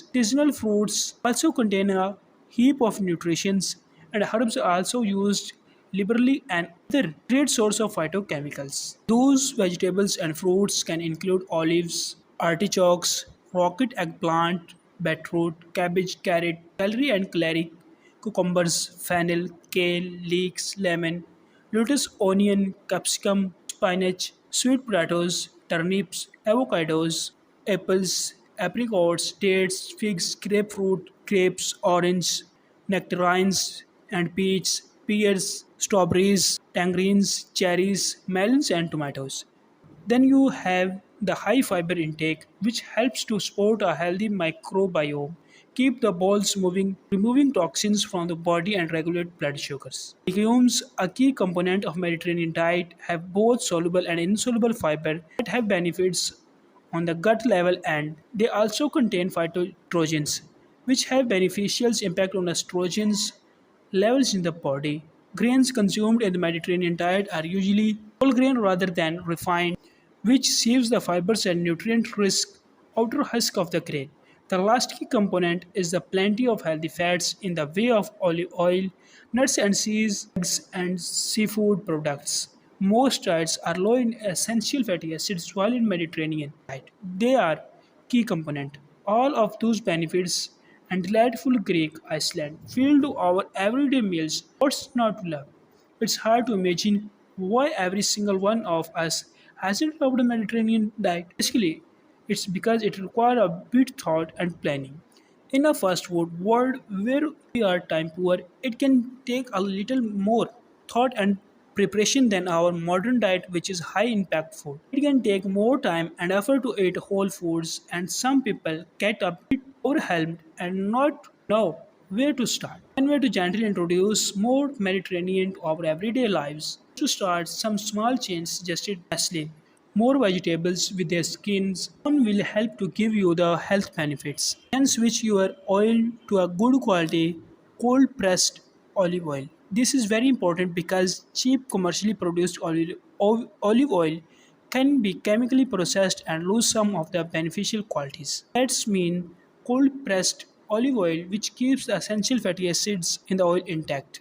veggies. Seasonal fruits also contain a heap of nutrients, and herbs are also used liberally and other great source of phytochemicals. Those vegetables and fruits can include olives, artichokes, rocket eggplant, beetroot, cabbage, carrot, celery and clary, cucumbers, fennel, kale, leeks, lemon, lettuce, onion, capsicum, spinach, sweet potatoes, turnips, avocados, apples, apricots, dates, figs, grapefruit, grapes, orange, nectarines and peach, pears, strawberries, tangerines, cherries, melons, and tomatoes. Then you have the high fiber intake, which helps to support a healthy microbiome, keep the bowels moving, removing toxins from the body, and regulate blood sugars. Legumes, a key component of Mediterranean diet, have both soluble and insoluble fiber that have benefits on the gut level, and they also contain phytoestrogens, which have beneficial impact on estrogens levels in the body. Grains consumed in the Mediterranean diet are usually whole grain rather than refined, which saves the fibers and nutrient rich outer husk of the grain. The last key component is the plenty of healthy fats in the way of olive oil, nuts and seeds, eggs, and seafood products. Most diets are low in essential fatty acids while in Mediterranean diet. They are key component. All of those benefits and delightful Greek Iceland filled to our everyday meals. What's not to love? It's hard to imagine why every single one of us hasn't loved a Mediterranean diet. Basically, it's because it requires a bit thought and planning. In a fast food world where we are time poor, it can take a little more thought and preparation than our modern diet, which is high impact food. It can take more time and effort to eat whole foods, and some people get a bit overwhelmed and not know where to start. One way to gently introduce more Mediterranean to our everyday lives is to start some small changes suggested Nestle. More vegetables with their skins one will help to give you the health benefits. Then switch your oil to a good quality cold pressed olive oil. This is very important because cheap commercially produced olive oil can be chemically processed and lose some of the beneficial qualities. That's mean cold pressed olive oil which keeps the essential fatty acids in the oil intact.